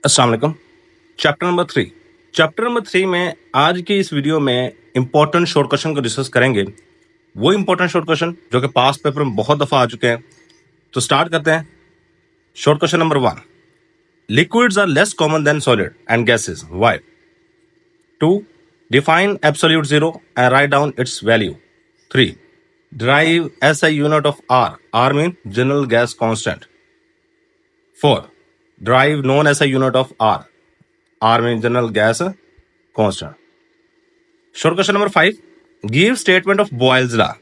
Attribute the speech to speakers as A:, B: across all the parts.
A: अस्सलाम वालेकुम। Chapter number 3 में आज की इस वीडियो में इंपॉर्टेंट शॉर्ट क्वेश्चन को डिस्कस करेंगे। वो इंपॉर्टेंट शॉर्ट क्वेश्चन जो कि पास्ट पेपर में बहुत दफा आ चुके हैं। तो स्टार्ट करते हैं। Short question number 1, liquids are less common than solid and gases, why? 2, define absolute zero and write down its value. 3, derive SI unit of R. R means general gas constant. 4, derive non SI unit of R. R means general gas constant. Short question number 5. Give statement of Boyle's law.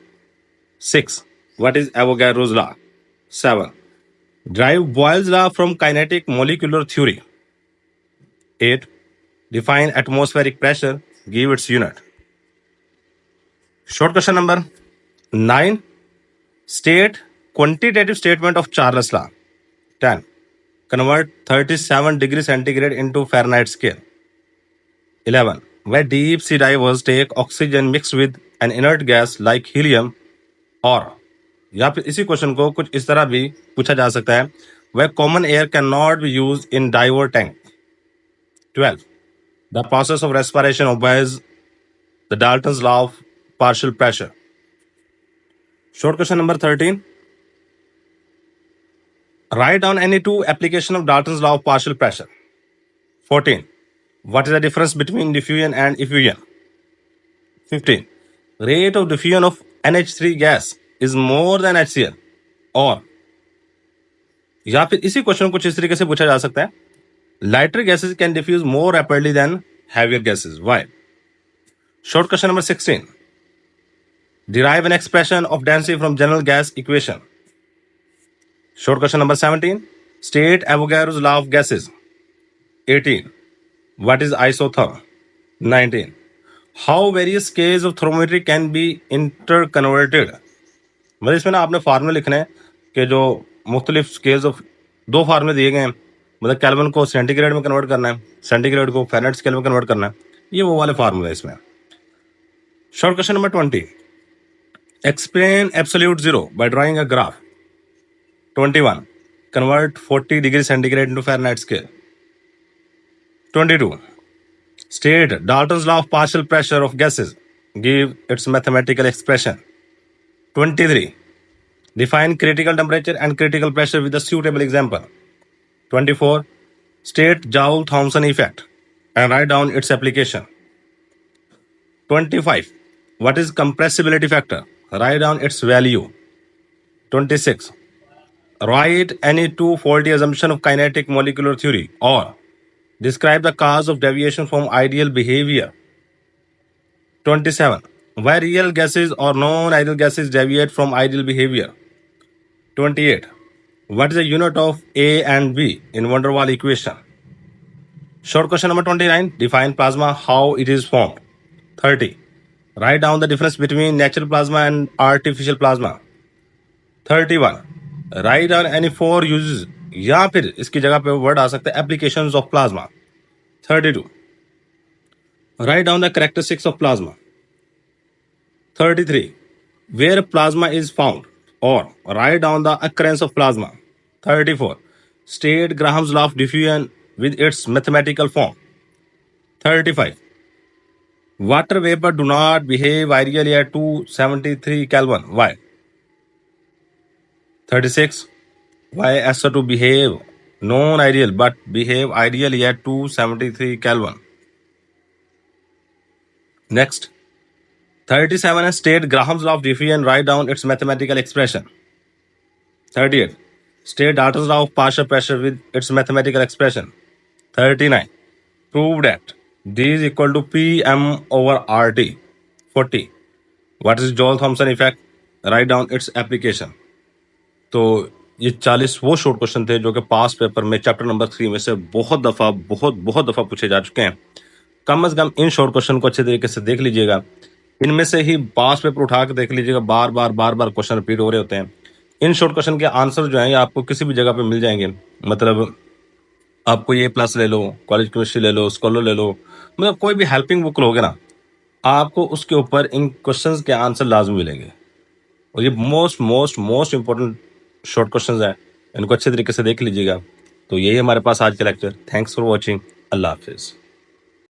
A: 6. What is Avogadro's law? 7. Derive Boyle's law from kinetic molecular theory. 8. Define atmospheric pressure. Give its unit. Short question number 9. State quantitative statement of Charles law. 10. Convert 37 degrees centigrade into Fahrenheit scale. 11. Where deep sea divers take oxygen mixed with an inert gas like helium, और या फिर इसी question को कुछ इस तरह भी पूछा जा सकता है, where common air cannot be used in diver tank. 12. The process of respiration obeys the Dalton's law of partial pressure. Short question number 13. Write down any two application of Dalton's law of partial pressure. 14. What is the difference between diffusion and effusion? 15. Rate of diffusion of NH3 gas is more than HCl. और या फिर इसी question को कुछ इस तरीके से पूछा जा सकता है, lighter gases can diffuse more rapidly than heavier gases. Why? Short question number 16. Derive an expression of density from general gas equation. Short question number 17. State Avogadro's law of gases. 18. What is isotherm? 19. How various scales of thermometry can be interconverted? मतलब इसमें ना आपने फार्मूले लिखने हैं कि जो मुख्तलिफ स्केल्स ऑफ, दो फार्मूले दिए गए हैं, मतलब केल्विन को सेंटीग्रेड में कन्वर्ट करना है, सेंटीग्रेड को फ़ारेनहाइट स्केल में कन्वर्ट करना है, ये वो वाले फार्मूले हैं इसमें। Short question number 20. Explain absolute zero by drawing a graph. 21. Convert 40 degree centigrade into Fahrenheit scale. 22. State Dalton's law of partial pressure of gases. Give its mathematical expression. 23. Define critical temperature and critical pressure with a suitable example. 24. State Joule-Thomson effect and write down its application. 25. What is compressibility factor? Write down its value. 26. Write any two faulty assumption of kinetic molecular theory or describe the cause of deviation from ideal behavior. 27. Why real gases or non-ideal gases deviate from ideal behavior. 28. What is the unit of A and B in van der Waals equation? Short question number 29. Define plasma, how it is formed. 30. Write down the difference between natural plasma and artificial plasma. 31. Write down any 4 uses, या फिर इसकी जगह पे word आ सकता है applications of plasma. 32. Write down the characteristics of plasma. 33. Where plasma is found, or write down the occurrence of plasma. 34. State Graham's law of diffusion with its mathematical form. 35. Water vapor do not behave ideally at 273 Kelvin. Why? 36. Why SO2 behave non-ideal but behave ideally at 273 Kelvin? Next. 37. State Graham's law of diffusion, write down its mathematical expression. 38. State Dalton's law of partial pressure with its mathematical expression. 39. Prove that D is equal to Pm over RT. 40. What is Joule-Thomson effect? Write down its application. तो ये 40 वो short question थे जो कि पास paper में chapter number 3 में से बहुत दफ़ा पूछे जा चुके हैं। कम से कम इन शॉर्ट क्वेश्चन को अच्छे तरीके से देख लीजिएगा। इनमें से ही पास पेपर उठा के देख लीजिएगा, बार बार क्वेश्चन रिपीट हो रहे होते हैं। इन शॉर्ट क्वेश्चन के आंसर जो हैं आपको किसी भी जगह पे मिल जाएंगे। मतलब आपको ये प्लस ले लो, कॉलेज केमिस्ट्री ले लो, स्कॉलर ले लो, मतलब कोई भी हेल्पिंग बुक लोगे ना, आपको उसके ऊपर इन क्वेश्चंस के आंसर लाजमी मिलेंगे। और ये मोस्ट इंपॉर्टेंट शॉर्ट क्वेश्चंस हैं, इनको अच्छे तरीके से देख लीजिएगा। तो यही हमारे पास आज का लेक्चर। Thanks for watching. अल्लाह हाफिज़।